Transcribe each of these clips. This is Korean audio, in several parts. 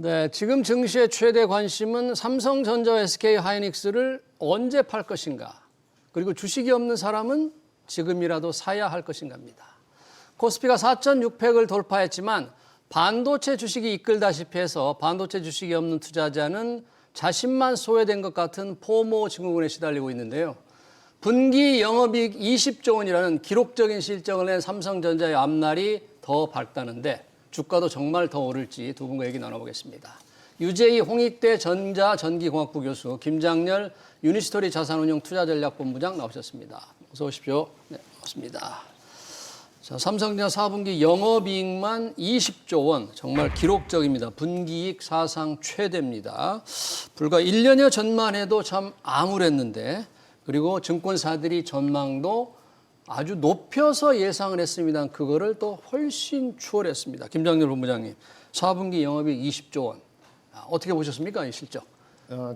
네, 지금 증시의 최대 관심은 삼성전자와 SK하이닉스를 언제 팔 것인가, 그리고 주식이 없는 사람은 지금이라도 사야 할 것인가입니다. 코스피가 4,600을 돌파했지만 반도체 주식이 이끌다시피 해서 반도체 주식이 없는 투자자는 자신만 소외된 것 같은 포모 증후군에 시달리고 있는데요. 분기 영업이익 20조 원이라는 기록적인 실적을 낸 삼성전자의 앞날이 더 밝다는데 주가도 정말 더 오를지 두 분과 얘기 나눠보겠습니다. 유재희 홍익대 전자전기공학부 교수, 김장렬 유니스토리 자산운용 투자전략본부장 나오셨습니다. 어서 오십시오. 네, 반갑습니다. 자, 삼성전자 4분기 영업이익만 20조 원, 정말 기록적입니다. 분기이익 사상 최대입니다. 불과 1년여 전만 해도 참 암울했는데, 그리고 증권사들이 전망도 아주 높여서 예상을 했습니다. 그거를 또 훨씬 추월했습니다. 김장렬 본부장님, 4분기 영업이익 20조 원. 어떻게 보셨습니까, 이 실적?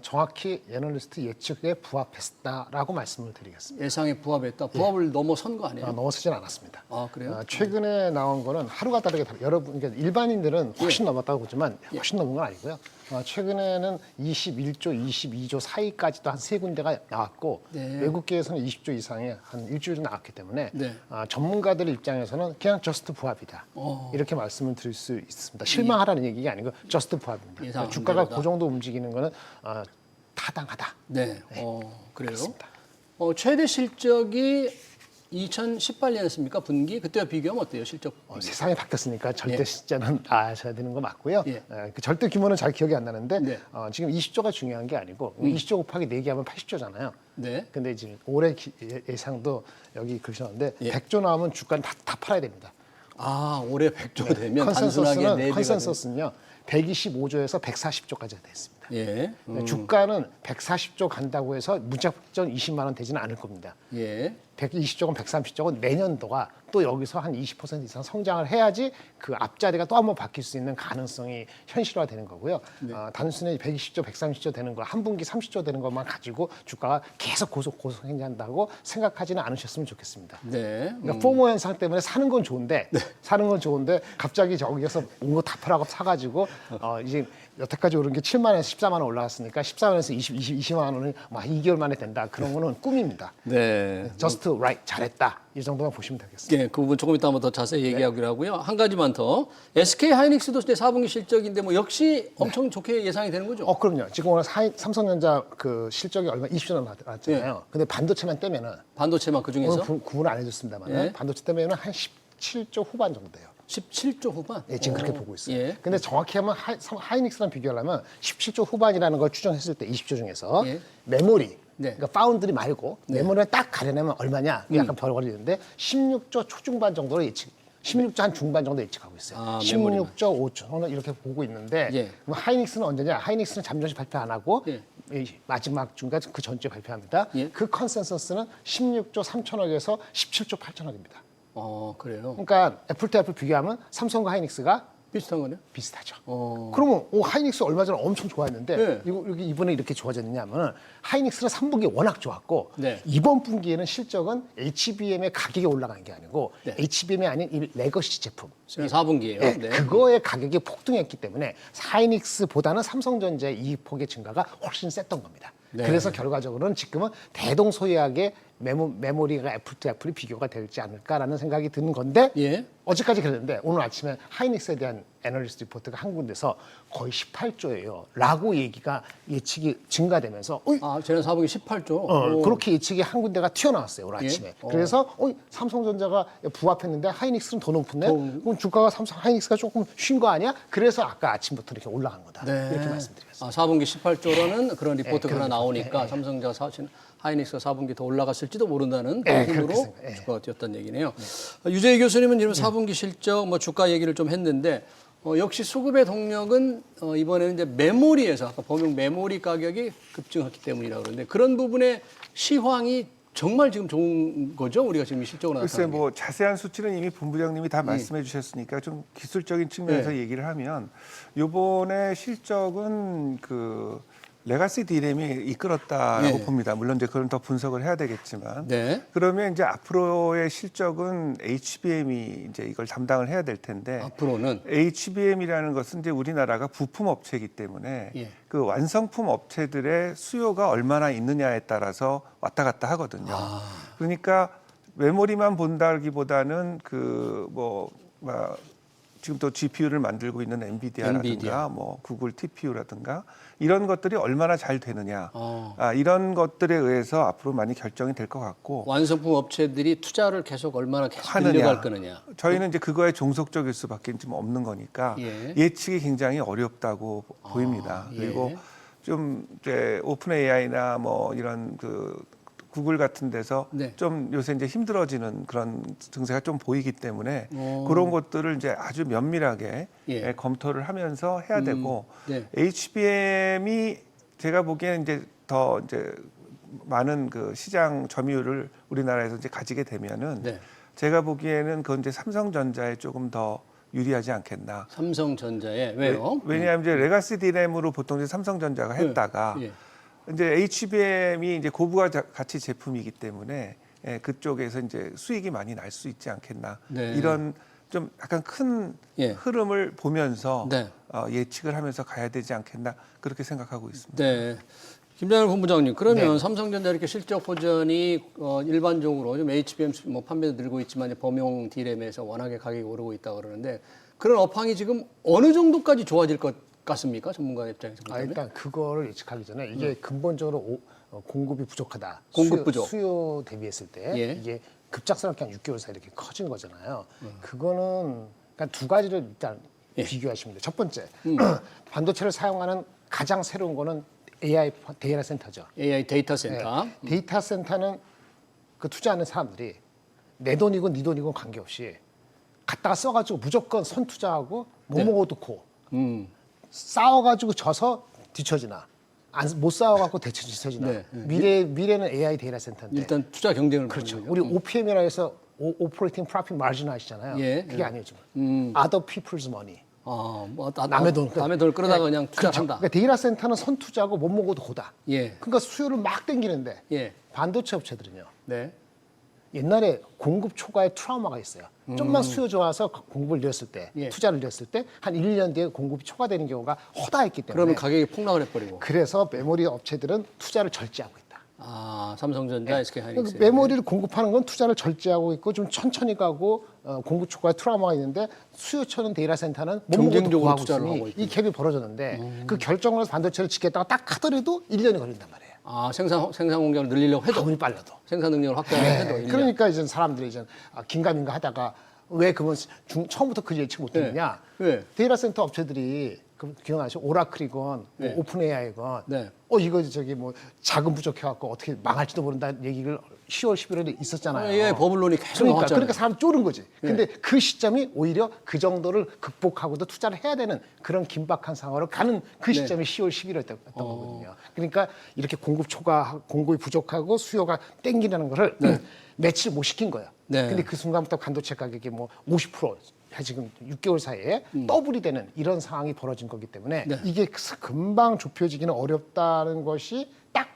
정확히 애널리스트 예측에 부합했다라고 말씀을 드리겠습니다. 예상에 부합했다. 부합을 넘어선 거 아니에요? 넘어서진 않았습니다. 아, 그래요? 최근에 나온 거는 하루가 다르게 여러분, 그러니까 일반인들은 훨씬 넘었다고 보지만 훨씬 넘은 건 아니고요. 최근에는 21조, 22조 사이까지도 한 세 군데가 나왔고 네. 외국계에서는 20조 이상의 한 일주일 좀 나왔기 때문에 네. 전문가들 입장에서는 그냥 저스트 부합이다. 이렇게 말씀을 드릴 수 있습니다. 실망하라는 얘기가 아니고 저스트 부합입니다. 주가가 대로다. 그 정도 움직이는 거는 타당하다. 네, 네. 그래요? 그렇습니다. 최대 실적이 2018년이었습니까? 분기? 그때와 비교하면 어때요, 실적? 세상이 바뀌었으니까 절대 예. 숫자는 아셔야 되는 거 맞고요. 예. 그 절대 규모는 잘 기억이 안 나는데 네. 지금 20조가 중요한 게 아니고 20조 곱하기 4개 하면 80조잖아요. 네. 근데 지금 올해 예상도 여기 그러셨는데 예. 100조 나오면 주가는 다 팔아야 됩니다. 아, 올해 100조 되면 단순하게 4배가 컨센서스는요. 125조에서 140조까지 됐습니다. 예. 주가는 140조 간다고 해서 무작정 20만 원 되지는 않을 겁니다. 예. 120조건 130조건 내년도가 또 여기서 한 20% 이상 성장을 해야지 그 앞자리가 또 한 번 바뀔 수 있는 가능성이 현실화되는 거고요. 네. 단순히 120조, 130조 되는 거, 한 분기 30조 되는 것만 가지고 주가가 계속 고속 성장한다고 생각하지는 않으셨으면 좋겠습니다. 네. 그러니까 포모 현상 때문에 사는 건 좋은데 갑자기 저기에서 온 거 다 팔아고 사가지고 이제 여태까지 오른 게 7만 원에서 14만 원 올라갔으니까 14만 원에서 20만 원은 막 2개월 만에 된다. 그런 거는 꿈입니다. 네. Just right, 잘했다. 이 정도만 보시면 되겠습니다. 예, 그 부분 조금 이따 한번 더 자세히 얘기하기로 하고요. 한 가지만 더. SK 하이닉스도 이제 4분기 실적인데 뭐 역시 엄청 좋게 예상이 되는 거죠? 그럼요. 지금 오늘 삼성전자 그 실적이 얼마 20조 나왔잖아요. 근데 반도체만 떼면은 반도체만 그 중에서 오늘 구분 안 해줬습니다만 예. 반도체 떼면은 한 17조 후반 정도예요. 17조 후반? 네, 지금 그렇게 보고 있어요. 예. 근데 정확히 하면 하이닉스랑 비교하려면 17조 후반이라는 걸 추정했을 때 20조 중에서 예. 메모리, 네. 그러니까 파운드리 말고 메모리를 딱 가려내면 얼마냐? 그게 약간 별 걸리는데 16조 초중반 정도로 16조 한 중반 정도 예측하고 있어요. 16조 5천 이렇게 보고 있는데 예. 그럼 하이닉스는 언제냐? 하이닉스는 잠정시 발표 안 하고 예. 이 마지막 중간 그 전주에 발표합니다. 예. 그 컨센서스는 16조 3천억에서 17조 8천억입니다. 그래요. 그러니까 애플 대 애플 비교하면 삼성과 하이닉스가 비슷한 거네요? 비슷하죠. 그러면 하이닉스 얼마 전에 엄청 좋아했는데 네. 이번에 이렇게 좋아졌느냐면 하이닉스는 3분기 워낙 좋았고 네. 이번 분기에는 실적은 HBM의 가격이 올라간 게 아니고 네. HBM이 아닌 이 레거시 제품 4분기예요. 네, 네. 그거의 가격이 폭등했기 때문에 하이닉스보다는 삼성전자의 이익폭의 증가가 훨씬 셌던 겁니다. 네. 그래서 결과적으로는 지금은 대동소이하게 메모리가 애플 또 애플이 비교가 되지 않을까라는 생각이 드는 건데 예. 어제까지 그랬는데 오늘 아침에 하이닉스에 대한 애널리스트 리포트가 한 군데서 거의 18조예요. 라고 예측이 증가되면서 쟤는 4분기 18조? 그렇게 예측이 한 군데가 튀어나왔어요. 오늘 예? 아침에. 그래서 삼성전자가 부합했는데 하이닉스는 더 높은데 그럼 주가가 하이닉스가 조금 쉰 거 아니야? 그래서 아까 아침부터 이렇게 올라간 거다. 네. 이렇게 말씀드리겠습니다. 4분기 18조라는 그런 리포트가 그런 나오니까 삼성전자 하이닉스가 4분기 더 올라갔을지도 모른다는 그렇게 힘으로 생각해요. 주가가 뛰었다는 얘기네요. 유재희 교수님은 지금 4분기 실적, 주가 얘기를 좀 했는데 역시 수급의 동력은 이번에는 이제 메모리에서 아까 범용 메모리 가격이 급증했기 때문이라고 그러는데 그런 부분의 시황이 정말 지금 좋은 거죠? 우리가 지금 이 실적으로 글쎄 나타나는 뭐 자세한 수치는 이미 본부장님이 다 말씀해 주셨으니까 좀 기술적인 측면에서 얘기를 하면 이번에 실적은 레가시 디램이 이끌었다라고 예. 봅니다. 물론 이제 그건 더 분석을 해야 되겠지만, 네. 그러면 이제 앞으로의 실적은 HBM이 이제 이걸 담당을 해야 될 텐데, 앞으로는 HBM이라는 것은 이제 우리나라가 부품 업체이기 때문에 예. 그 완성품 업체들의 수요가 얼마나 있느냐에 따라서 왔다 갔다 하거든요. 그러니까 메모리만 본다기보다는 지금 또 GPU를 만들고 있는 엔비디아라든가 엔비디아. 뭐 구글 TPU라든가 이런 것들이 얼마나 잘 되느냐, 어. 이런 것들에 의해서 앞으로 많이 결정이 될 것 같고, 완성품 업체들이 투자를 계속 얼마나 계속 하느냐. 빌려갈 거느냐. 저희는 이제 그거에 종속적일 수밖에 좀 없는 거니까 예측이 굉장히 어렵다고 보입니다. 예. 그리고 좀 이제 오픈 AI나 뭐 이런 그 구글 같은 데서 네. 좀 요새 이제 힘들어지는 그런 증세가 좀 보이기 때문에 오. 그런 것들을 이제 아주 면밀하게 예. 검토를 하면서 해야 되고, 네. HBM이 제가 보기에는 이제 더 이제 많은 그 시장 점유율을 우리나라에서 이제 가지게 되면은 네. 제가 보기에는 그건 이제 삼성전자에 조금 더 유리하지 않겠나. 삼성전자에 왜요? 왜냐하면 이제 레가시 디램으로 보통 이제 삼성전자가 했다가 예. 이제 HBM이 이제 고부가 가치 제품이기 때문에 그쪽에서 이제 수익이 많이 날 수 있지 않겠나. 네. 이런 좀 약간 큰 예. 흐름을 보면서 네. 예측을 하면서 가야 되지 않겠나 그렇게 생각하고 있습니다. 네. 김장일 본부장님, 그러면 네. 삼성전자 이렇게 실적 호전이 일반적으로 좀 HBM 뭐 판매도 늘고 있지만 범용 D램에서 워낙에 가격이 오르고 있다 그러는데 그런 업황이 지금 어느 정도까지 좋아질 것 같습니까? 전문가 입장에서 보면. 일단 그거를 예측하기 전에 이게 근본적으로 공급이 부족하다. 공급 부족. 수요 대비했을 때 예. 이게 급작스럽게 한 6개월 사이 이렇게 커진 거잖아요. 그거는 그러니까 두 가지를 일단 비교하시면 돼요. 첫 번째, 반도체를 사용하는 가장 새로운 거는 AI 데이터 센터죠. AI 데이터 센터. 네. 데이터 센터는 그 투자하는 사람들이 내 돈이고 네 돈이고 관계없이 갖다가 써가지고 무조건 선 투자하고 못 먹어도 고 싸워가지고 져서 뒤처지나 못 싸워갖고 뒤처지나 네. 미래는 AI 데이터 센터인데 일단 투자 경쟁을 그렇죠. 벌이죠. 우리 OPM이라 해서 Operating Profit Margin 아시잖아요. 예. 그게 아니에요 지금. Other people's money. 남의 돈, 남의 돈을 끌어다가 그냥 그렇죠. 투자한다. 그러니까 데이터 센터는 선 투자하고 못 먹어도 고다. 예. 그러니까 수요를 막 땡기는데 예. 반도체 업체들은요. 네. 옛날에 공급 초과의 트라우마가 있어요. 좀만 수요 좋아서 공급을 늘렸을 때, 예. 투자를 늘렸을 때 한 1, 2년 뒤에 공급이 초과되는 경우가 허다했기 때문에 그러면 가격이 폭락을 해버리고. 그래서 메모리 업체들은 투자를 절제하고 있다. 삼성전자, SK 하이닉스. 메모리를 공급하는 건 투자를 절제하고 있고 좀 천천히 가고 공급 초과의 트라우마가 있는데 수요처는 데이터 센터는 못 먹어도 경쟁적으로 구하고 투자를 하고 있으니 있군요. 이 갭이 벌어졌는데 그 결정을 해서 반도체를 짓겠다가 딱 하더라도 1년이 걸린단 말이에요. 생산 공격을 늘리려고 해도 아무리 빨라도. 생산 능력을 확대하려고 해도 1년. 그러니까 이제 사람들이 이제 긴가민가 하다가 왜 그러면 처음부터 그 예측 못했느냐? 네. 데이터 센터 업체들이 기억나시죠? 오라클이건 네. 오픈 AI건 네. 이거 저기 뭐 자금 부족해갖고 어떻게 망할지도 모른다는 얘기를 10월 11월에 있었잖아요. AI 버블론이 계속 나왔잖아요. 그러니까 사람 쫄은 거지. 근데 그 시점이 오히려 그 정도를 극복하고도 투자를 해야 되는 그런 긴박한 상황으로 가는 그 시점이 10월 11월이었던 거거든요. 그러니까 이렇게 공급이 부족하고 수요가 땡기는 거를 매치를 못 시킨 거예요. 네. 근데 그 순간부터 반도체 가격이 뭐 50% 지금 6개월 사이에 더블이 되는 이런 상황이 벌어진 거기 때문에 이게 금방 좁혀지기는 어렵다는 것이 딱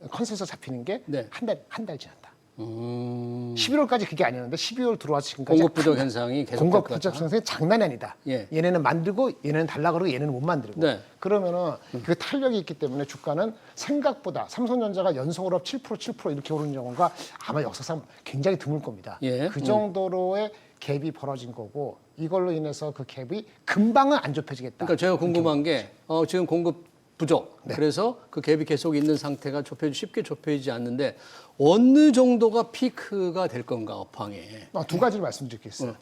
컨센서스 잡히는 게 한 달 지났다. 11월까지 그게 아니었는데 12월 들어와서 지금까지 공급 부족 현상이 계속 공급 부족 현상이 장난이 아니다. 예. 얘네는 만들고 얘네는 달라 그러고 얘네는 못 만들고. 네. 그러면은 그 탄력이 있기 때문에 주가는 생각보다 삼성전자가 연속으로 7% 이렇게 오르는 경우가 아마 역사상 굉장히 드물 겁니다. 예. 그 정도로의 갭이 벌어진 거고 이걸로 인해서 그 갭이 금방은 안 좁혀지겠다. 그러니까 제가 궁금한 게 지금 공급 부족. 그래서 그 갭이 계속 있는 상태가 쉽게 좁혀지지 않는데 어느 정도가 피크가 될 건가 업황에. 두 가지를 말씀드리겠어요.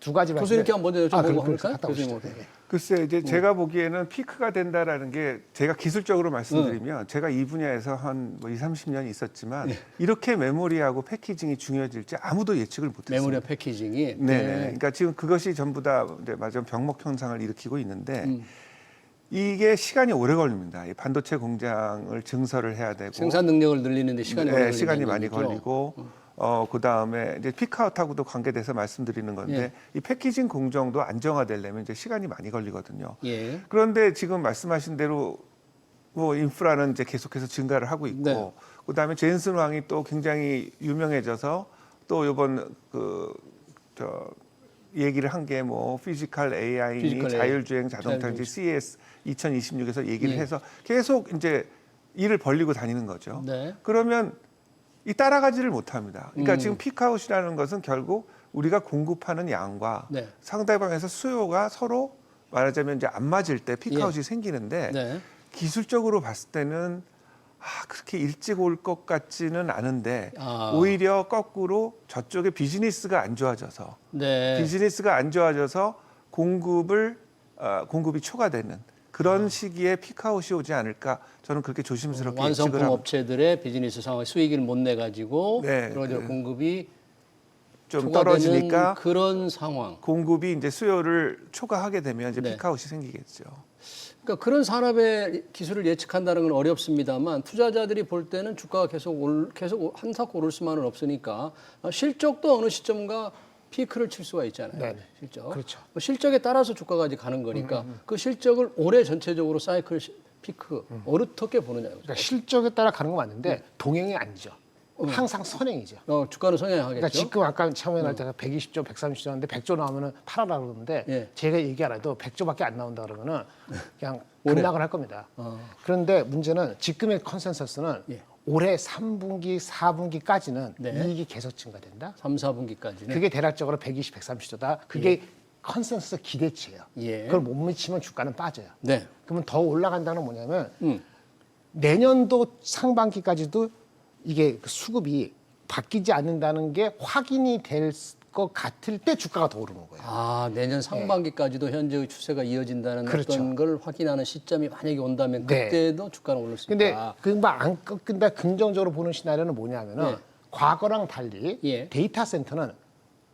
두 가지 교수님께 한번 먼저 여쭤보고 할까요? 갔다 오시죠. 네. 글쎄 이제 제가 보기에는 피크가 된다라는 게 제가 기술적으로 말씀드리면 제가 이 분야에서 한 뭐 20-30년 있었지만 이렇게 메모리하고 패키징이 중요해질지 아무도 예측을 못했어요. 메모리와 패키징이. 네. 그러니까 지금 그것이 전부 다 이제 맞아 병목 현상을 일으키고 있는데 이게 시간이 오래 걸립니다. 이 반도체 공장을 증설을 해야 되고 생산 능력을 늘리는데 시간이 오래 걸리는 시간이 많이 얘기죠. 걸리고 그다음에 이제 피크아웃하고도 관계돼서 말씀드리는 건데 이 패키징 공정도 안정화되려면 이제 시간이 많이 걸리거든요. 예. 그런데 지금 말씀하신 대로 뭐 인프라는 이제 계속해서 증가를 하고 있고 네. 그다음에 제인슨 왕이 또 굉장히 유명해져서 또 이번 얘기를 한 게 뭐 피지컬 AI니 피지컬 자율주행 자동차인지 CES 2026에서 얘기를 해서 계속 이제 일을 벌리고 다니는 거죠. 네. 그러면 이 따라가지를 못합니다. 그러니까 지금 피크아웃이라는 것은 결국 우리가 공급하는 양과 네. 상대방에서 수요가 서로 말하자면 이제 안 맞을 때 피크아웃이 생기는데 네. 기술적으로 봤을 때는 그렇게 일찍 올 것 같지는 않은데 아. 오히려 거꾸로 저쪽에 비즈니스가 안 좋아져서 네. 비즈니스가 안 좋아져서 공급이 초과되는 그런 시기에 피크아웃이 오지 않을까 저는 그렇게 조심스럽게 예측을 완성품 합니다. 업체들의 비즈니스 상황 수익을 못 내 가지고 네, 그러자 공급이 좀 초과되는 떨어지니까 그런 상황. 공급이 이제 수요를 초과하게 되면 이제 네. 피크아웃이 생기겠죠. 그러니까 그런 산업의 기술을 예측한다는 건 어렵습니다만 투자자들이 볼 때는 주가가 계속 한삭 오를 수만은 없으니까 실적도 어느 시점과 피크를 칠 수가 있잖아요. 네네. 실적. 그렇죠. 실적에 따라서 주가가 이제 가는 거니까 그 실적을 올해 전체적으로 사이클 피크 어떻게 보느냐. 그러니까 실적에 따라 가는 건 맞는데 동행이 아니죠. 항상 선행이죠. 주가는 성향하겠죠. 그러니까 지금 아까 처음에 날 때가 120조, 130조 하는데 100조 나오면은 팔아라 그러는데 예. 제가 얘기 안 해도 100조밖에 안 나온다 그러면은 그냥 올해? 급락을 할 겁니다. 그런데 문제는 지금의 컨센서스는 예. 올해 3분기, 4분기까지는 네. 이익이 계속 증가된다. 3, 4분기까지는. 그게 대략적으로 120, 130조다. 그게 컨센서스 기대치예요. 예. 그걸 못 미치면 주가는 빠져요. 네. 그러면 더 올라간다는 건 뭐냐면 내년도 상반기까지도 이게 그 수급이 바뀌지 않는다는 게 확인이 될 것 같을 때 주가가 더 오르는 거예요. 내년 상반기까지도 현재의 추세가 이어진다는 그렇죠. 어떤 걸 확인하는 시점이 만약에 온다면 네. 그때도 주가는 오를 수 근데 있다. 그안 꺾인다 긍정적으로 보는 시나리오는 뭐냐면은 네. 과거랑 달리 예. 데이터 센터는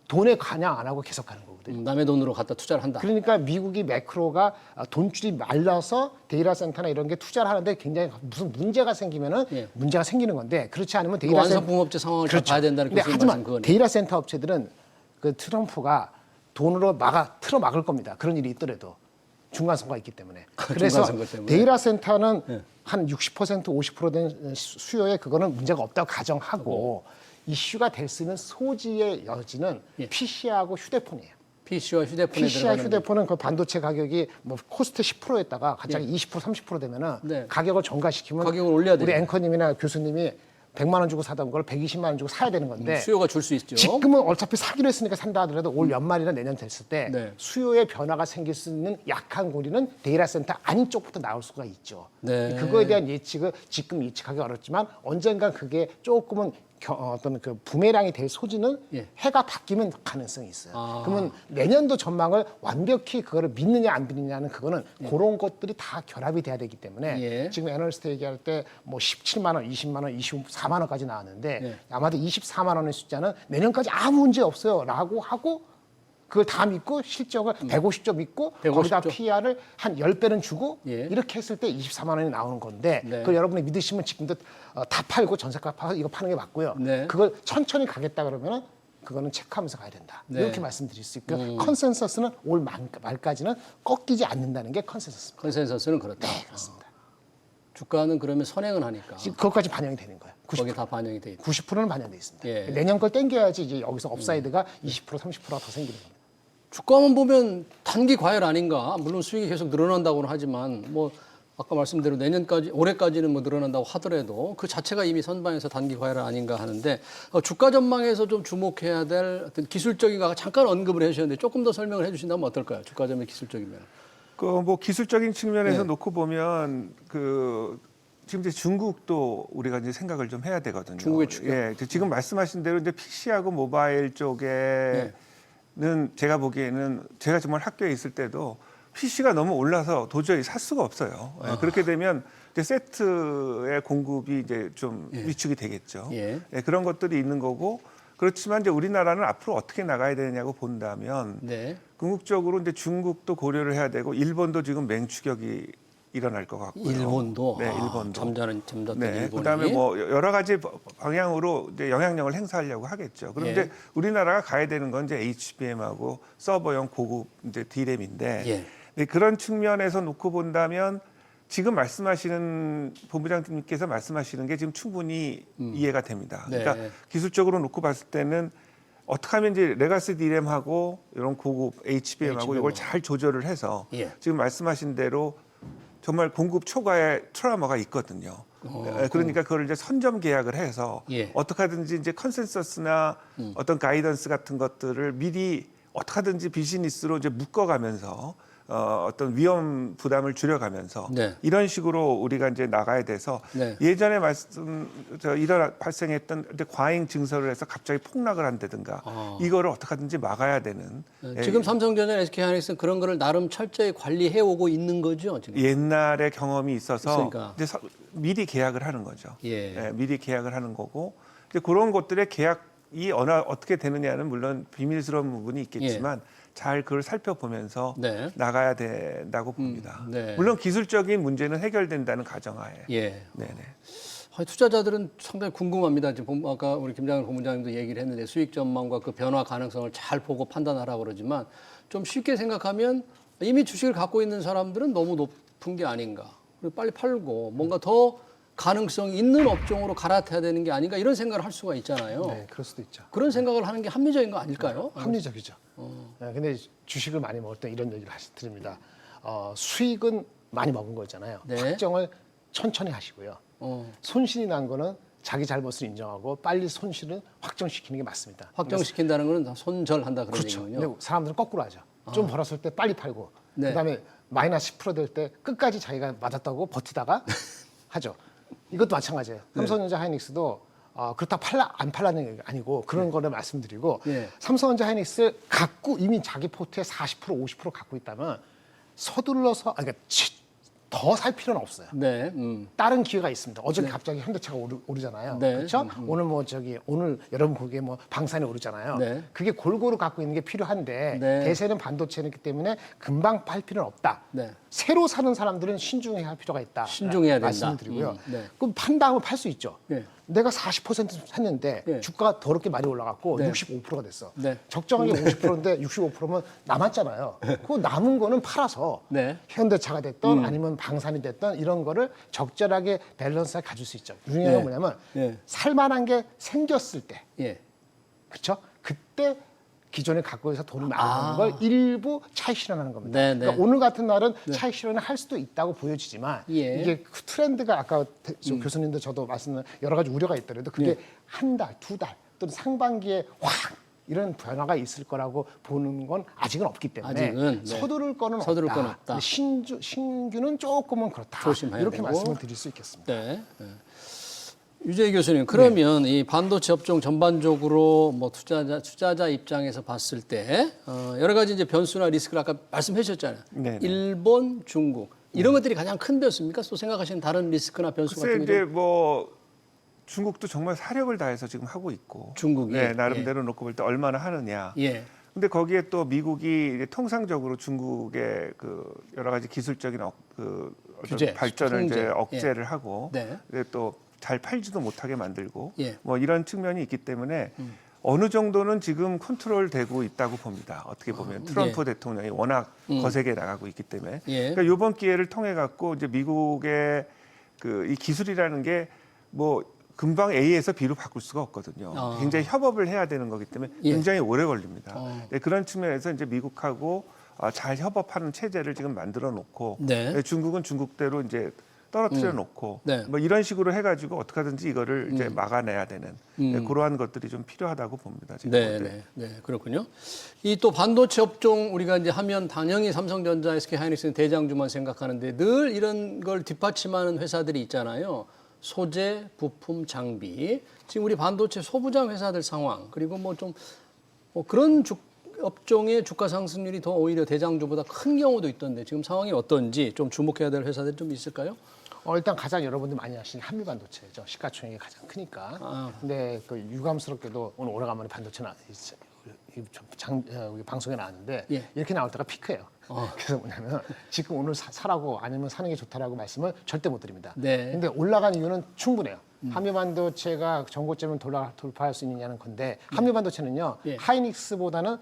돈에 관여 안 하고 계속 가는 거거든요. 남의 돈으로 갖다 투자를 한다. 그러니까 미국이 매크로가 돈줄이 말라서 데이터 센터나 이런 게 투자를 하는데 굉장히 무슨 문제가 생기면은 예. 문제가 생기는 건데 그렇지 않으면 그 데이터 센터 완성품 업체 상황을 잘 그렇죠. 봐야 된다는 근데 교수님 하지만 말씀 그거네. 데이터 센터 업체들은 그 트럼프가 돈으로 틀어 막을 겁니다. 그런 일이 있더라도 중간 선거가 있기 때문에. 그래서 중간 선거 때문에. 데이터 센터는 한 60% 50%된 수요에 그거는 문제가 없다고 가정하고 이슈가 될 수 있는 소지의 여지는 예. PC하고 휴대폰이에요. PC와 휴대폰에 PC와 들어가는 휴대폰은 그 반도체 가격이 뭐 코스트 10%였다가 갑자기 20% 30% 되면은 네. 가격을 전가시키면 가격을 올려야 우리 돼요. 앵커님이나 교수님이 100만 원 주고 사던 걸 120만 원 주고 사야 되는 건데 수요가 줄 수 있죠. 지금은 어차피 사기로 했으니까 산다 하더라도 올 연말이나 내년 됐을 때 네. 수요의 변화가 생길 수 있는 약한 고리는 데이터 센터 아닌 쪽부터 나올 수가 있죠. 네. 그거에 대한 예측을 지금 예측하기 어렵지만 언젠간 그게 조금은 어떤 그 부메랑이 될 소지는 예. 해가 바뀌면 가능성이 있어요. 아. 그러면 내년도 전망을 완벽히 그거를 믿느냐 안 믿느냐는 그거는 그런 것들이 다 결합이 돼야 되기 때문에 예. 지금 애널리스트 얘기할 때 뭐 17만 원, 20만 원, 24만 원까지 나왔는데 예. 아마도 24만 원의 숫자는 내년까지 아무 문제 없어요라고 하고 그걸 다 믿고 실적을 150조 믿고 150조. 거기다 PR을 한 10배는 주고 예. 이렇게 했을 때 24만 원이 나오는 건데 네. 그걸 여러분이 믿으시면 지금도 다 팔고 전세가 파서 이거 파는 게 맞고요. 네. 그걸 천천히 가겠다 그러면은 그거는 체크하면서 가야 된다. 네. 이렇게 말씀드릴 수 있고요. 컨센서스는 올 말까지는 꺾이지 않는다는 게 컨센서스입니다. 컨센서스는 그렇다. 네, 그렇습니다. 주가는 그러면 선행은 하니까 지금 그것까지 반영이 되는 거예요. 거기 다 반영이 돼 있다. 90%는 반영돼 있습니다. 예. 내년 걸 땡겨야지 이제 여기서 업사이드가 20% 30%가 더 생기는 겁니다. 주가만 보면 단기 과열 아닌가? 물론 수익이 계속 늘어난다고는 하지만 뭐 아까 말씀대로 내년까지 올해까지는 뭐 늘어난다고 하더라도 그 자체가 이미 선방에서 단기 과열 아닌가 하는데 주가 전망에서 좀 주목해야 될 어떤 기술적인 거 잠깐 언급을 해주셨는데 조금 더 설명을 해주신다면 어떨까요? 주가 전망 기술적이면. 그 뭐 기술적인 측면에서 네. 놓고 보면 지금 이제 중국도 우리가 이제 생각을 좀 해야 되거든요. 중국의 추격. 예, 지금 말씀하신 대로 이제 PC하고 모바일 쪽에는 제가 보기에는 제가 정말 학교에 있을 때도 PC가 너무 올라서 도저히 살 수가 없어요. 예, 그렇게 되면 이제 세트의 공급이 이제 좀 위축이 되겠죠. 예. 예, 그런 것들이 있는 거고 그렇지만 이제 우리나라는 앞으로 어떻게 나가야 되냐고 본다면 네. 궁극적으로 이제 중국도 고려를 해야 되고 일본도 지금 맹추격이 일어날 것 같고요. 일본도. 네, 일본도. 잠잤던 네, 일본이. 그다음에 뭐 여러 가지 방향으로 이제 영향력을 행사하려고 하겠죠. 그럼 예. 이제 우리나라가 가야 되는 건 이제 HBM하고 서버용 고급 이제 D램인데 예. 네, 그런 측면에서 놓고 본다면 지금 말씀하시는 본부장님께서 말씀하시는 게 지금 충분히 이해가 됩니다. 네. 그러니까 기술적으로 놓고 봤을 때는 어떻게 하면 이제 레가시 DRAM하고 이런 고급 HBM하고 이걸 잘 조절을 해서 예. 지금 말씀하신 대로 정말 공급 초과의 트라우마가 있거든요. 그러니까 그걸 이제 선점 계약을 해서 예. 어떻게 하든지 이제 컨센서스나 어떤 가이던스 같은 것들을 미리 어떻게 하든지 비즈니스로 이제 묶어가면서 어떤 위험 부담을 줄여가면서 네. 이런 식으로 우리가 이제 나가야 돼서 네. 예전에 발생했던 이제 과잉 증설을 해서 갑자기 폭락을 한다든가 이거를 어떻게 하든지 막아야 되는 지금 삼성전자, SK하이닉스는 그런 거를 나름 철저히 관리해 오고 있는 거죠, 지금. 옛날에 경험이 있어서 있으니까. 이제 미리 계약을 하는 거죠. 예. 미리 계약을 하는 거고 이제 그런 것들의 계약이 어떻게 되느냐는 물론 비밀스러운 부분이 있겠지만 잘 그걸 살펴보면서 네. 나가야 된다고 봅니다. 네. 물론 기술적인 문제는 해결된다는 가정하에. 예. 네네. 투자자들은 상당히 궁금합니다. 지금 아까 우리 김장일 본부장님도 얘기를 했는데 수익 전망과 그 변화 가능성을 잘 보고 판단하라고 그러지만 좀 쉽게 생각하면 이미 주식을 갖고 있는 사람들은 너무 높은 게 아닌가. 그리고 빨리 팔고 뭔가 더 가능성이 있는 업종으로 갈아타야 되는 게 아닌가 이런 생각을 할 수가 있잖아요. 네, 그럴 수도 있죠. 그런 생각을 하는 게 합리적인 거 아닐까요? 합리적이죠. 네, 근데 주식을 많이 먹을 때 이런 얘기를 드립니다. 수익은 많이 먹은 거잖아요. 네. 확정을 천천히 하시고요. 손실이 난 거는 자기 잘못을 인정하고 빨리 손실을 확정시키는 게 맞습니다. 확정시킨다는 거는 다 손절한다 그런 그렇죠. 얘기군요. 근데 사람들은 거꾸로 하죠. 좀 벌었을 때 빨리 팔고 네. 그다음에 마이너스 10% 될 때 끝까지 자기가 맞았다고 버티다가 하죠. 이것도 마찬가지예요. 삼성전자 하이닉스도 그렇다고 안 팔라는 게 아니고 그런 거를 말씀드리고 네. 삼성전자 하이닉스 갖고 이미 자기 포트에 40% 50% 갖고 있다면 서둘러서 그러니까 더 살 필요는 없어요. 네. 다른 기회가 있습니다. 어제 갑자기 현대차가 오르잖아요. 네. 그렇죠? 오늘 오늘 여러분 보기에 방산이 오르잖아요. 네. 그게 골고루 갖고 있는 게 필요한데 네. 대세는 반도체이기 때문에 금방 팔 필요는 없다. 네. 새로 사는 사람들은 신중해야 할 필요가 있다. 신중해야 된다. 말씀을 드리고요. 네. 그럼 판다면 팔 수 있죠. 네. 내가 40% 샀는데 네. 주가가 더럽게 많이 올라갔고 네. 65%가 됐어. 네. 적정하게 50%인데 65%면 남았잖아요. 그 남은 거는 팔아서 네. 현대차가 됐던 아니면 방산이 됐던 이런 거를 적절하게 밸런스하게 가질 수 있죠. 중요한 건 네. 뭐냐면 네. 살만한 게 생겼을 때, 예. 그렇죠? 그때 기존에 갖고 있어서 돈을 많이 버는 걸 일부 차익 실현하는 겁니다. 네, 네. 그러니까 오늘 같은 날은 차익 실현을 할 수도 있다고 보여지지만 예. 이게 그 트렌드가 아까 교수님도 저도 말씀드린 여러 가지 우려가 있더라도 그게 한 달, 두 달 또는 상반기에 확 이런 변화가 있을 거라고 보는 건 아직은 없기 때문에 아직은, 네. 서두를 거는 서두를 없다. 건 없다. 근데 신규는 조금은 그렇다. 조심해야 이렇게 되고. 말씀을 드릴 수 있겠습니다. 네. 네. 유재희 교수님, 그러면 이 반도체 업종 전반적으로 뭐 투자자 입장에서 봤을 때 여러 가지 이제 변수나 리스크를 아까 말씀해 주셨잖아요. 네네. 일본, 중국 이런 것들이 가장 큰 변수입니까? 또 생각하시는 다른 리스크나 변수 글쎄 같은 게 이제 뭐 중국도 정말 사력을 다해서 지금 하고 있고 중국이, 네, 나름대로 놓고 볼 때 얼마나 하느냐. 예. 근데 거기에 또 미국이 이제 통상적으로 중국의 그 여러 가지 기술적인 어떤 규제, 발전을 통제. 이제 억제를 하고 네. 또 잘 팔지도 못하게 만들고 예. 뭐 이런 측면이 있기 때문에 어느 정도는 지금 컨트롤되고 있다고 봅니다. 어떻게 보면 트럼프 대통령이 워낙 거세게 나가고 있기 때문에 예. 그러니까 이번 기회를 통해 갖고 이제 미국의 그 이 기술이라는 게 뭐 금방 A에서 B로 바꿀 수가 없거든요. 굉장히 협업을 해야 되는 거기 때문에 예. 굉장히 오래 걸립니다. 네, 그런 측면에서 이제 미국하고 잘 협업하는 체제를 지금 만들어 놓고 네. 중국은 중국대로 이제 떨어뜨려 놓고 네. 뭐 이런 식으로 해가지고 어떻게 하든지 이거를 이제 막아내야 되는 네, 그러한 것들이 좀 필요하다고 봅니다. 지금. 네, 네, 네, 그렇군요. 이 또 반도체 업종 우리가 이제 하면 당연히 삼성전자, SK하이닉스는 대장주만 생각하는데 늘 이런 걸 뒷받침하는 회사들이 있잖아요. 소재, 부품, 장비. 지금 우리 반도체 소부장 회사들 상황 그리고 뭐 좀 그런 업종의 주가 상승률이 더 오히려 대장주보다 큰 경우도 있던데 지금 상황이 어떤지 좀 주목해야 될 회사들이 좀 있을까요? 일단 가장 여러분들 많이 아시는 한미반도체죠. 시가총액이 가장 크니까. 근데 그 유감스럽게도 오늘 오래간만에 반도체 우리 방송에 나왔는데 예. 이렇게 나올 때가 피크예요. 그래서 뭐냐면 지금 오늘 사라고 아니면 사는 게 좋다라고 말씀을 절대 못 드립니다. 네. 근데 올라간 이유는 충분해요. 한미반도체가 전고점을 돌파할 수 있느냐는 건데 한미반도체는요 예. 하이닉스보다는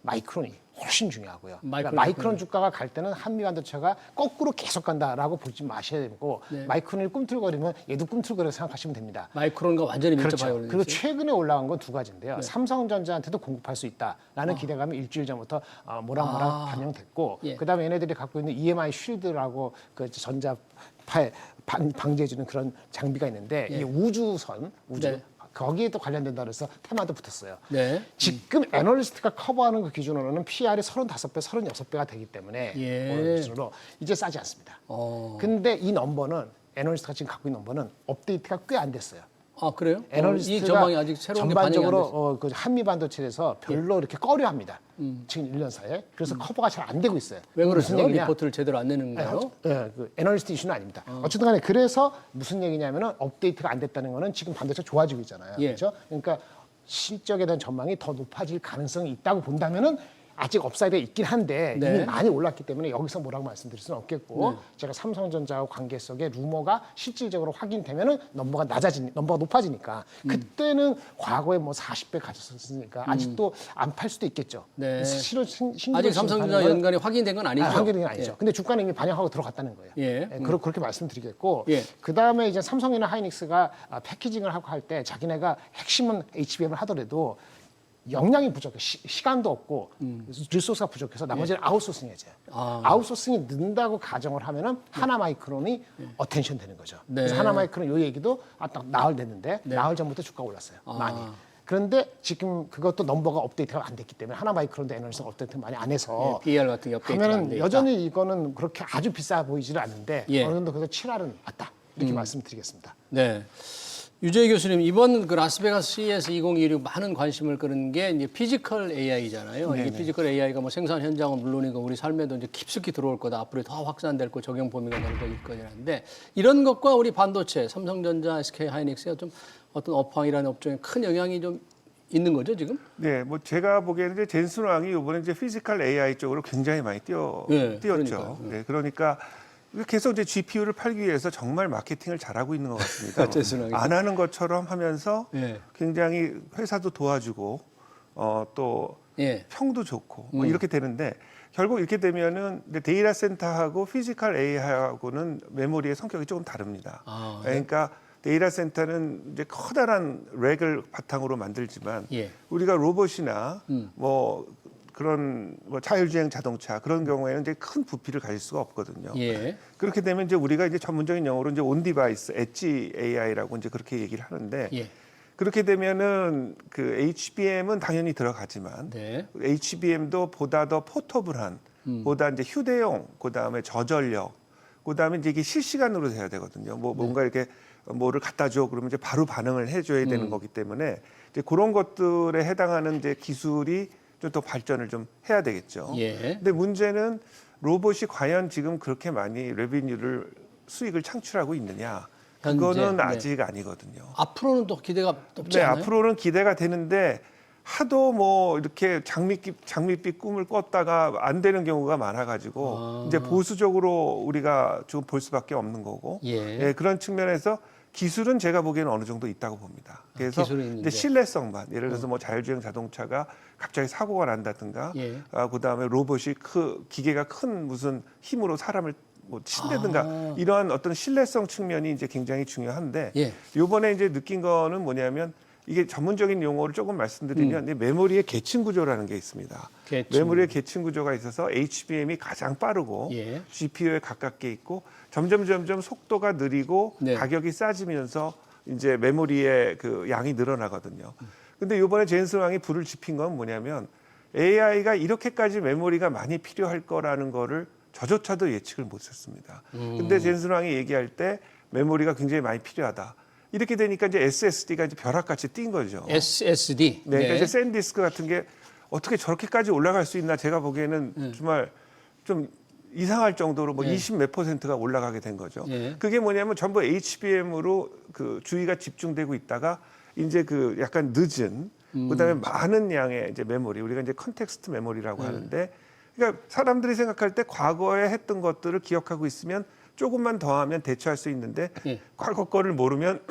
마이크론이 훨씬 중요하고요. 그러니까 마이크론 마이크론 주가가 갈 때는 한미 반도체가 거꾸로 계속 간다라고 보지 마셔야 되고 네. 마이크론이 꿈틀거리면 얘도 꿈틀거려 생각하시면 됩니다. 마이크론과 완전히 밀접하게 그렇죠. 올리는 그리고 최근에 올라간 건 두 가지인데요. 네. 삼성전자한테도 공급할 수 있다라는 기대감이 일주일 전부터 모락모락 반영됐고, 예. 그다음에 얘네들이 갖고 있는 EMI 쉴드라고 그 전자파에 방지해주는 그런 장비가 있는데 예. 이게 우주 네. 거기에 또 관련된다 그래서 테마도 붙었어요. 네. 지금 애널리스트가 커버하는 그 기준으로는 PR이 35배, 36배가 되기 때문에 예. 어느 기준으로 이제 싸지 않습니다. 근데 이 넘버는 애널리스트가 지금 갖고 있는 넘버는 업데이트가 꽤 안 됐어요. 아 그래요? 이 애널리스트가 전망이 아직 새로운 게 반영이 안 전반적으로 됐어요. 그 한미 반도체에서 별로 이렇게 꺼려합니다. 지금 1년 사이에. 그래서 커버가 잘 안 되고 있어요. 왜 무슨 그러죠? 얘기냐? 리포트를 제대로 안 내는가요? 그 애널리스트 이슈는 아닙니다. 어쨌든 간에 그래서 무슨 얘기냐면은 업데이트가 안 됐다는 거는 지금 반도체 좋아지고 있잖아요. 예. 그렇죠? 그러니까 실적에 대한 전망이 더 높아질 가능성이 있다고 본다면은 아직 업사이드가 있긴 한데 네. 이미 많이 올랐기 때문에 여기서 뭐라고 말씀드릴 수는 없겠고 제가 삼성전자하고 관계 속의 루머가 실질적으로 확인되면은 넘버가 높아지니까 그때는 과거에 뭐 40배 가졌었으니까 아직도 안 팔 수도 있겠죠. 네. 그래서 실은 아직 삼성전자 연관이 확인된 건 아니죠. 확인된 건 아니죠. 근데 주가는 이미 반영하고 들어갔다는 거예요. 예. 그렇게 말씀드리겠고 예. 그다음에 이제 삼성이나 하이닉스가 패키징을 하고 할 때 자기네가 핵심은 HBM을 하더라도 역량이 부족해 시간도 없고 리소스가 부족해서 나머지는 아웃소싱해져요. 아웃소싱이 는다고 가정을 하면은 하나 마이크론이 어텐션 되는 거죠. 네. 그래서 하나 마이크론 요 얘기도 딱 나흘 됐는데 나흘 전부터 주가 올랐어요. 많이. 그런데 지금 그것도 넘버가 업데이트가 안 됐기 때문에 하나 마이크론도 애널리스트가 업데이트 많이 안 해서 PR 같은 게 업데이트가 안 하면은 돼 여전히 이거는 그렇게 아주 비싸 보이지는 않는데 예. 어느 정도 그래서 7할은 맞다 이렇게 말씀드리겠습니다. 네. 유재희 교수님, 이번 그 라스베가스 CES 2016 많은 관심을 끄는 게 이제 피지컬 AI잖아요. 이 피지컬 AI가 뭐 생산 현장은 물론이고 우리 삶에도 이제 깊숙이 들어올 거다. 앞으로 더 확산될 거, 적용 범위가 넓어질 거라는데 이런 것과 우리 반도체, 삼성전자, SK 하이닉스의 좀 어떤 업황이라는 업종에 큰 영향이 좀 있는 거죠, 지금? 네, 뭐 제가 보기에는 이제 젠슨 왕이 이번에 이제 피지컬 AI 쪽으로 굉장히 많이 뛰었죠. 그러니까요. 네, 그러니까 계속 이제 GPU를 팔기 위해서 정말 마케팅을 잘하고 있는 것 같습니다. 젠슨 왕이. 안 하는 것처럼 하면서 예. 굉장히 회사도 도와주고 또 예. 평도 좋고 뭐 이렇게 되는데 결국 이렇게 되면은 데이터 센터하고 피지컬 AI하고는 메모리의 성격이 조금 다릅니다. 그러니까 데이터 센터는 이제 커다란 렉을 바탕으로 만들지만 예. 우리가 로봇이나 뭐 그런 뭐 자율주행 자동차 그런 경우에는 이제 큰 부피를 가질 수가 없거든요. 예. 그렇게 되면 이제 우리가 이제 전문적인 용어로 이제 온 디바이스 엣지 AI라고 이제 그렇게 얘기를 하는데 예. 그렇게 되면은 그 HBM은 당연히 들어가지만 네. HBM도 보다 더 포터블한 보다 이제 휴대용 그다음에 저전력 그다음에 이제 이게 실시간으로 돼야 되거든요. 뭐 뭔가 이렇게 뭐를 갖다 줘 그러면 이제 바로 반응을 해줘야 되는 거기 때문에 이제 그런 것들에 해당하는 이제 기술이 좀 더 발전을 좀 해야 되겠죠. 예. 근데 문제는 로봇이 과연 지금 그렇게 많이 레비뉴를 수익을 창출하고 있느냐? 그거는 현재, 네. 아직 아니거든요. 앞으로는 또 기대가 높지 네, 않아요? 앞으로는 기대가 되는데 하도 뭐 이렇게 장밋빛 꿈을 꿨다가 안 되는 경우가 많아가지고 이제 보수적으로 우리가 좀 볼 수밖에 없는 거고 예. 그런 측면에서 기술은 제가 보기에는 어느 정도 있다고 봅니다. 그래서 기술이 있는데. 이제 신뢰성만 예를 들어서 뭐 자율주행 자동차가 갑자기 사고가 난다든가 예. 그다음에 로봇이 기계가 큰 무슨 힘으로 사람을 뭐 친다든가 이러한 어떤 신뢰성 측면이 이제 굉장히 중요한데 예. 이번에 이제 느낀 거는 뭐냐면 이게 전문적인 용어를 조금 말씀드리면 이 메모리의 계층 구조라는 게 있습니다. 계층. 메모리의 계층 구조가 있어서 HBM이 가장 빠르고 예. GPU에 가깝게 있고 점점 속도가 느리고 네. 가격이 싸지면서 이제 메모리의 그 양이 늘어나거든요. 근데 이번에 젠슨 왕이 불을 지핀 건 뭐냐면 AI가 이렇게까지 메모리가 많이 필요할 거라는 거를 저조차도 예측을 못했습니다. 근데 젠슨 왕이 얘기할 때 메모리가 굉장히 많이 필요하다. 이렇게 되니까 이제 SSD가 이제 벼락같이 뛴 거죠. SSD. 네, 그러니까 이제 샌디스크 같은 게 어떻게 저렇게까지 올라갈 수 있나 제가 보기에는 정말 좀 이상할 정도로 뭐 20 몇 %가 올라가게 된 거죠. 예. 그게 뭐냐면 전부 HBM으로 그 주의가 집중되고 있다가 이제 그 약간 늦은 그다음에 많은 양의 이제 메모리 우리가 이제 컨텍스트 메모리라고 하는데 그러니까 사람들이 생각할 때 과거에 했던 것들을 기억하고 있으면 조금만 더 하면 대처할 수 있는데 예. 과거 거를 모르면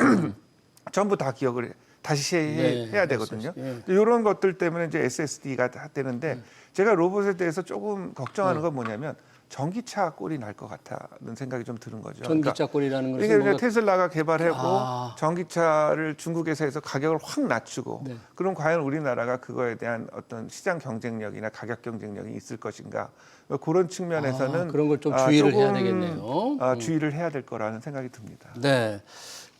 전부 다 기억을 다시 네, 해야 되거든요. 예. 이런 것들 때문에 이제 SSD가 되는데 제가 로봇에 대해서 조금 걱정하는 건 뭐냐면 전기차 꼴이 날 것 같다는 생각이 좀 드는 거죠. 전기차 꼴이라는 것은 이게 이제 뭔가 테슬라가 개발하고 아. 전기차를 중국에서 해서 가격을 확 낮추고 네. 그럼 과연 우리나라가 그거에 대한 어떤 시장 경쟁력이나 가격 경쟁력이 있을 것인가 그런 측면에서는 그런 걸좀 주의를 해야 조금, 되겠네요. 주의를 해야 될 거라는 생각이 듭니다. 네.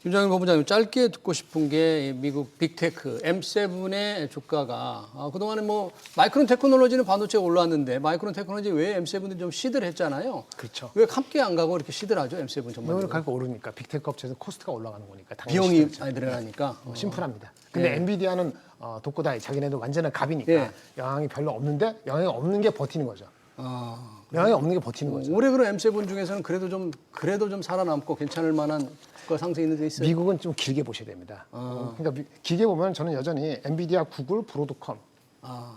김정일 본부장님 짧게 듣고 싶은 게 미국 빅테크 M7의 주가가 그동안에 뭐 마이크론 테크놀로지는 반도체가 올랐는데 마이크론 테크놀로지 왜 M7은 좀 시들했잖아요. 그렇죠. 왜 함께 안 가고 이렇게 시들하죠 M7 전반적으로? 왜냐면 가격 오르니까 빅테크 업체에서 코스트가 올라가는 거니까 당연히 비용이 시들하죠. 많이 들어가니까. 심플합니다. 근데 엔비디아는 독고다이 자기네도 완전한 갑이니까 예. 영향이 별로 없는데 영향이 없는 게 버티는 거죠. 아, 영향이 없는 게 버티는 거죠. 올해 그럼 M7 중에서는 그래도 좀 살아남고 괜찮을 만한 주가 상승 있는 데 있어요. 미국은 좀 길게 보셔야 됩니다. 그러니까 길게 보면 저는 여전히 엔비디아, 구글, 브로드컴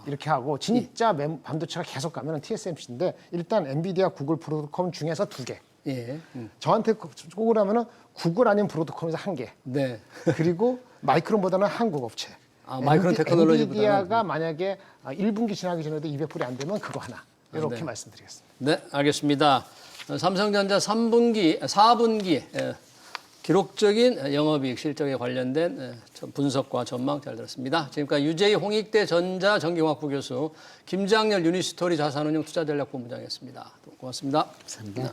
이렇게 하고 진짜 반도체가 계속 가면 TSMC인데 일단 엔비디아, 구글, 브로드컴 중에서 2개. 예. 저한테 꼽으라면은 구글 아니면 브로드컴에서 1개. 네. 그리고 마이크론보다는 한국 업체. 마이크론 테크놀로지보다는 엔비디아가 만약에 1분기 지나기 전에도 200불이 안 되면 그거 하나. 이렇게 네. 말씀드리겠습니다. 네, 알겠습니다. 삼성전자 4분기 기록적인 영업이익 실적에 관련된 분석과 전망 잘 들었습니다. 지금까지 유제이 홍익대 전자전기공학부 교수, 김장렬 유니스토리 자산운용 투자전략본부장이었습니다. 고맙습니다. 감사합니다. 네.